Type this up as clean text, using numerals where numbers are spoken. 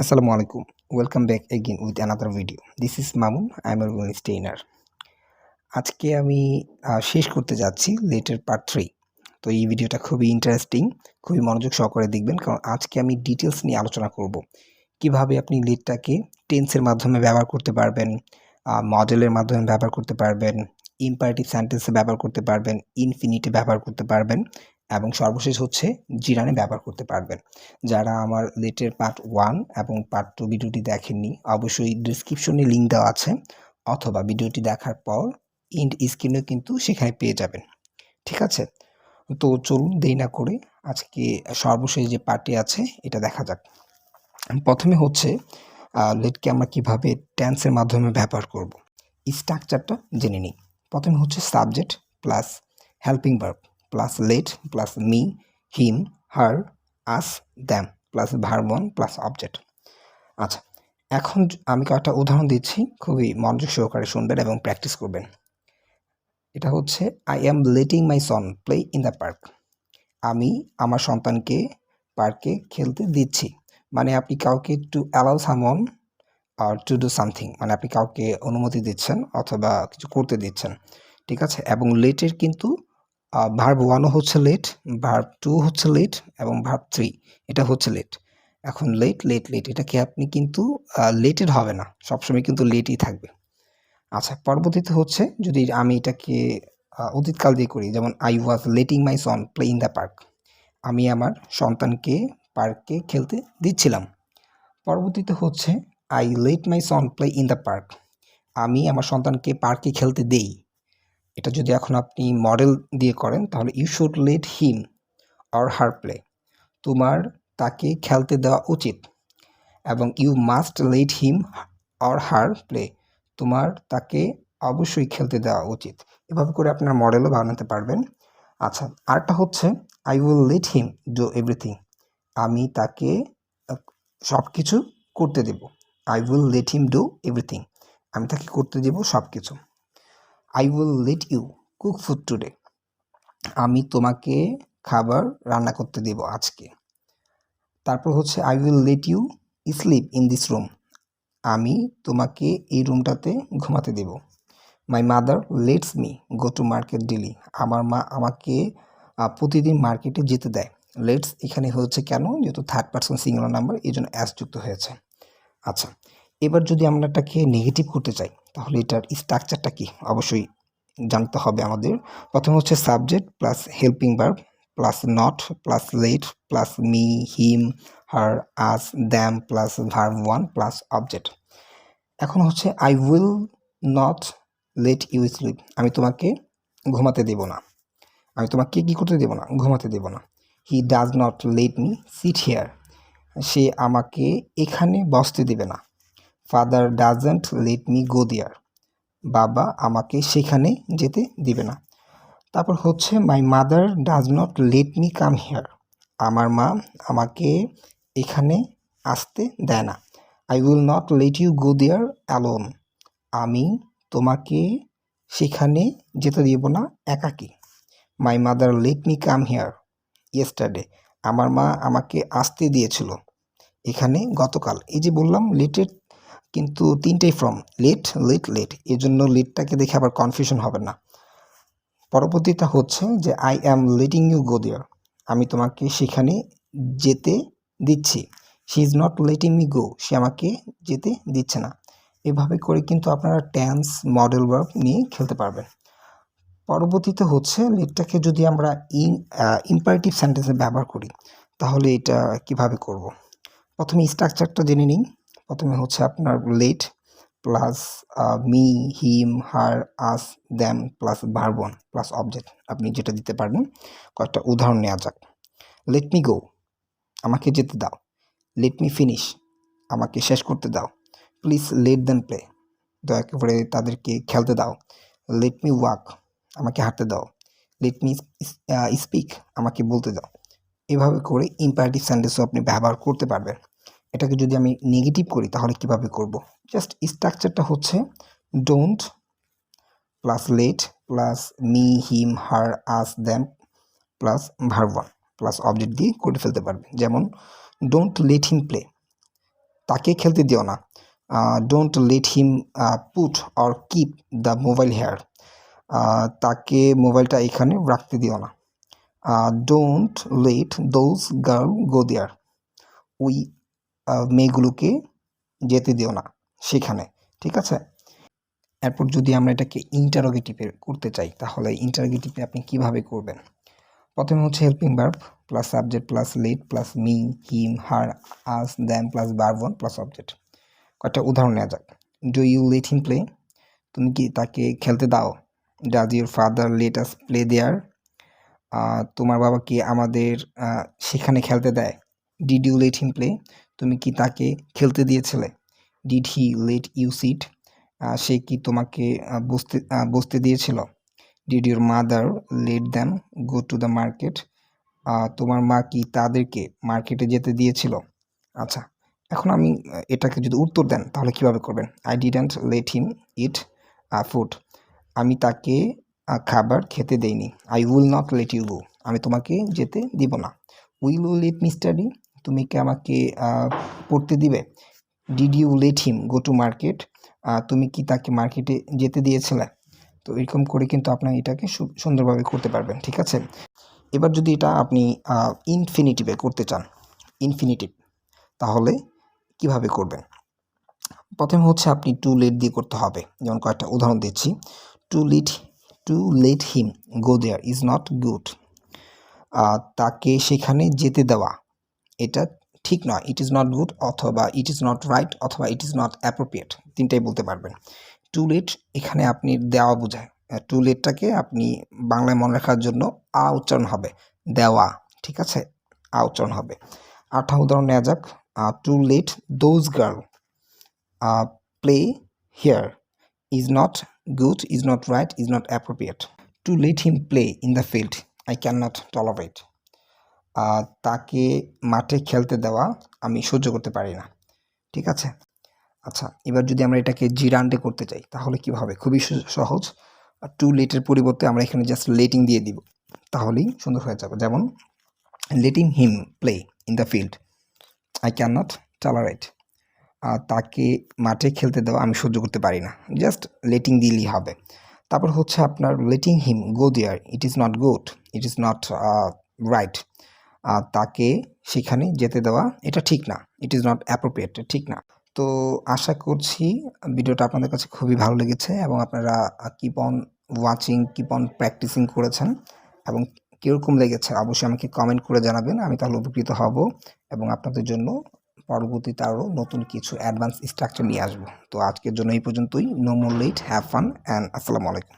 Assalamu alaikum. Welcome back again with another video. This is Mamun. I'm a English trainer. আজকে আমি শেষ করতে যাচ্ছি লেটের পার্ট 3। তো এই ভিডিওটা খুবই ইন্টারেস্টিং, খুবই মনোযোগ সহকারে দেখবেন, কারণ আজকে আমি ডিটেলস নিয়ে আলোচনা করব। কিভাবে আপনি লেটটাকে টেন্সের মাধ্যমে ব্যবহার করতে পারবেন, মডেলের মাধ্যমে ব্যবহার করতে পারবেন, ইম্পারেটিভ সেন্টেন্সে ব্যবহার করতে পারবেন, ইনফিনিটে ব্যবহার করতে পারবেন এবং সর্বশেষ হচ্ছে জিরানে ব্যবহার করতে পারবেন। যারা আমার লেটের পার্ট 1 এবং পার্ট 2 ভিডিওটি দেখেননি, অবশ্যই ডেসক্রিপশনে লিঙ্ক দেওয়া আছে, অথবা ভিডিওটি দেখার পর ইন্ড স্ক্রিনে কিন্তু সেখানে পেয়ে যাবেন। ঠিক আছে, তো চলুন দেরি না করে আজকে সর্বশেষ যে পার্টটি আছে এটা দেখা যাক। প্রথমে হচ্ছে লেটকে আমরা কিভাবে টেন্সের মাধ্যমে ব্যবহার করব, স্ট্রাকচারটা জেনে নিই। প্রথমে হচ্ছে subject plus helping verb plus let plus me, him, her, us, them plus verb 1 plus object. আচ্ছা, এখন আমি কয়েকটা উদাহরণ দিচ্ছি, খুবই মনোযোগ সহকারে শুনবেন এবং প্র্যাকটিস করবেন। এটা হচ্ছে I am letting my son play in the park. আমি আমার সন্তানকে পার্কে খেলতে দিচ্ছি, মানে আপনি কাউকে to allow someone or to do something, মানে আপনি কাউকে অনুমতি দিচ্ছেন অথবা কিছু করতে দিচ্ছেন। ঠিক আছে, এবং লেটের কিন্তু ভার্ব 1ও হচ্ছে লেট, ভার্ব 2 হচ্ছে লেট এবং ভার্ব 3 এটা হচ্ছে লেট। এখন লেট লেট লেট এটাকে আপনি কিন্তু লেটেড হবে না, সবসময় কিন্তু লেটই থাকবে। আচ্ছা, পরবর্তীতে হচ্ছে যদি আমি এটাকে অতীতকাল দিয়ে করি, যেমন I was letting my son play in the park. আমি আমার সন্তানকে পার্কে খেলতে দিচ্ছিলাম। পরবর্তীতে হচ্ছে I let my son play in the park. আমি আমার সন্তানকে পার্কে খেলতে দেই। এটা যদি এখন আপনি মডেল দিয়ে করেন তাহলে you should let him or her play. তোমার তাকে খেলতে দেওয়া উচিত। এবং you must let him or her play. তোমার তাকে অবশ্যই খেলতে দেওয়া উচিত। এভাবে করে আপনার মডেলও বানাতে পারবেন। আচ্ছা, আরেকটা হচ্ছে I will let him do everything. আমি তাকে সব কিছু করতে দেব। I will let him do everything. আমি তাকে করতে দেব সব কিছু। I will let you cook food today. আমি তোমাকে খাবার রান্না করতে দেব আজকে। তারপর হচ্ছে I will let you sleep in this room. আমি তোমাকে এই রুমটাতে ঘুমাতে দেব। My mother lets me go to market daily. আমার মা আমাকে প্রতিদিন মার্কেটে যেতে দেয়। লেটস এখানে হচ্ছে কেন, যেহেতু থার্ড পারসন সিঙ্গুলার নাম্বার, এই জন্য অ্যাস যুক্ত হয়েছে। আচ্ছা, এবার যদি আমরা এটাকে নেগেটিভ করতে চাই তাহলে এটার স্ট্রাকচারটা কি অবশ্যই জানতে হবে আমাদের। প্রথমে হচ্ছে subject plus helping verb plus not plus let plus me, him, her, us, them plus verb 1 plus object. এখন হচ্ছে I will not let you sleep. আমি তোমাকে ঘুমাতে দেব না। আমি তোমাকে কী করতে দেব না? ঘুমাতে দেব না। He does not let me sit here. সে আমাকে এখানে বসতে দেবে না। Father doesn't let me go there. বাবা আমাকে সেখানে যেতে দিবে না। তারপর হচ্ছে my mother does not let me come here. আমার মা আমাকে এখানে আসতে দেয় না। I will not let you go there alone. আমি তোমাকে সেখানে যেতে দিব না একাকী। My mother let me come here yesterday. আমার মা আমাকে আসতে দিয়েছিল এখানে গতকাল। এই যে বললাম লেটের কিন্তু তিনটেই ফর্ম, লেট লেট লেট, এই জন্য লেটটাকে দেখে আবার কনফিউশন হবে না। পরবর্তীটা হচ্ছে যে I am letting you go there. আমি তোমাকে সেখানে যেতে দিচ্ছি। She is not letting me go. সে আমাকে যেতে দিচ্ছে না। এভাবে করে কিন্তু আপনারা টেন্স, মডেল ভার্ব নিয়ে খেলতে পারবেন। পরবর্তীতে হচ্ছে লেটটাকে যদি আমরা ইম্পারেটিভ সেন্টেন্সে ব্যবহার করি তাহলে এটা কিভাবে করব। প্রথমে স্ট্রাকচারটা জেনে নিই। প্রথমে হচ্ছে আপনার let plus me, him, her, us, them plus verb 1 plus object, আপনি যেটা দিতে পারবেন। কয়েকটা উদাহরণ নেওয়া যাক। লেট মি গো, আমাকে যেতে দাও। লেট মি ফিনিশ, আমাকে শেষ করতে দাও। প্লিজ লেট দেম প্লে, দয়া করে তাদেরকে খেলতে দাও। লেট মি ওয়াক, আমাকে হাঁটতে দাও। লেট মি স্পিক, আমাকে বলতে দাও। এভাবে করে ইম্পারেটিভ সেন্টেন্সও আপনি ব্যবহার করতে পারবেন। এটাকে যদি আমি নেগেটিভ করি তাহলে কিভাবে করব? জাস্ট স্ট্রাকচারটা হচ্ছে don't plus let plus me, him, her, us, them plus verb 1 plus object দিয়ে করে ফেলতে পারবেন। যেমন ডোন্ট লেট হিম প্লে, তাকে খেলতে দিও না। Don't let him put or keep the mobile here. তাকে মোবাইলটা এখানে রাখতে দিও না। Don't let those girl go there. ওই মেয়েগুলোকে যেতে দিও না সেখানে, ঠিক আছে? এরপর যদি আমরা এটাকে ইন্টারোগেটিভে করতে চাই, তাহলে ইন্টারোগেটিভে আপনি কিভাবে করবেন? প্রথমে হচ্ছে helping verb plus subject plus let plus me, him, her, us, them plus verb one plus object. কয়েকটা উদাহরণ নেওয়া যাক। Do you let him play? তুমি কি তাকে খেলতে দাও? Does your father let us play there? তোমার বাবা কি আমাদের সেখানে খেলতে দেয়? Did you let him play? তুমি কি তাকে খেলতে দিয়েছিলে? Did he let you sit? সে কি তোমাকে বসতে দিয়েছিল? Did your mother late them go to the market? তোমার মা কি তাদেরকে মার্কেটে যেতে দিয়েছিল? আচ্ছা, এখন আমি এটাকে যদি উত্তর দেন তাহলে কিভাবে করবেন? I didn't let him eat food. আমি তাকে খাবার খেতে দেইনি। I will not let you go. আমি তোমাকে যেতে দিব না। Will you let me study? তুমি কি আমাকে পড়তে দিবে? Did you let him go to market? তুমি কি তাকে মার্কেটে যেতে দিয়েছিলে? তো এরকম করে কিন্তু আপনার এটাকে সুন্দরভাবে করতে পারবেন, ঠিক আছে? এবার যদি এটা আপনি ইনফিনিটিভে করতে চান, ইনফিনিটিভ, তাহলে কিভাবে করবেন? প্রথমে হচ্ছে আপনি টু লেট দিয়ে করতে হবে। যেমন কয়েকটা উদাহরণ দিচ্ছি। To let him go there is not good. তাকে সেখানে যেতে দেওয়া এটা ঠিক নয়। ইট ইজ নট গুড, অথবা ইট ইজ নট রাইট, অথবা ইট ইজ নট অ্যাপ্রোপ্রিয়েট, তিনটাই বলতে পারবেন। টু লেট এখানে আপনি দেওয়া বোঝায়। টু লেটটাকে আপনি বাংলায় মনে রাখার জন্য উচ্চারণ হবে দেওয়া, ঠিক আছে? উচ্চারণ হবে। আরেকটা উদাহরণ নেওয়া যাক। To let those girl play here is not good, is not right, is not appropriate. To let him play in the field I can not tolerate. তাকে মাঠে খেলতে দেওয়া আমি সহ্য করতে পারি না, ঠিক আছে? আচ্ছা, এবার যদি আমরা এটাকে জিরান্ডে করতে চাই তাহলে কি হবে? খুবই সহজ। টু লেটের পরিবর্তে আমরা এখানে জাস্ট লেটিং দিয়ে দিব, তাহলেই সুন্দর হয়ে যাবে। যেমন letting him play in the field I can not tolerate. তাকে মাঠে খেলতে দেওয়া আমি সহ্য করতে পারি না, জাস্ট লেটিং দিলেই হবে। তারপর হচ্ছে আপনার letting him go there it is not good, it is not right. তাকে সেখানে যেতে দেওয়া এটা ঠিক না, ইট ইজ নট অ্যাপ্রোপ্রিয়েট, ঠিক না। তো আশা করছি ভিডিওটা আপনাদের কাছে খুবই ভালো লেগেছে এবং আপনারা keep on watching, keep on practising করেছেন, এবং কীরকম লেগেছে অবশ্যই আমাকে কমেন্ট করে জানাবেন। আমি তাহলে উপকৃত হব এবং আপনাদের জন্য পরবর্তীতে আরও নতুন কিছু অ্যাডভান্স স্ট্রাকচার নিয়ে আসবো। তো আজকের জন্য এই পর্যন্তই। No more let, have fun and আসসালামু আলাইকুম।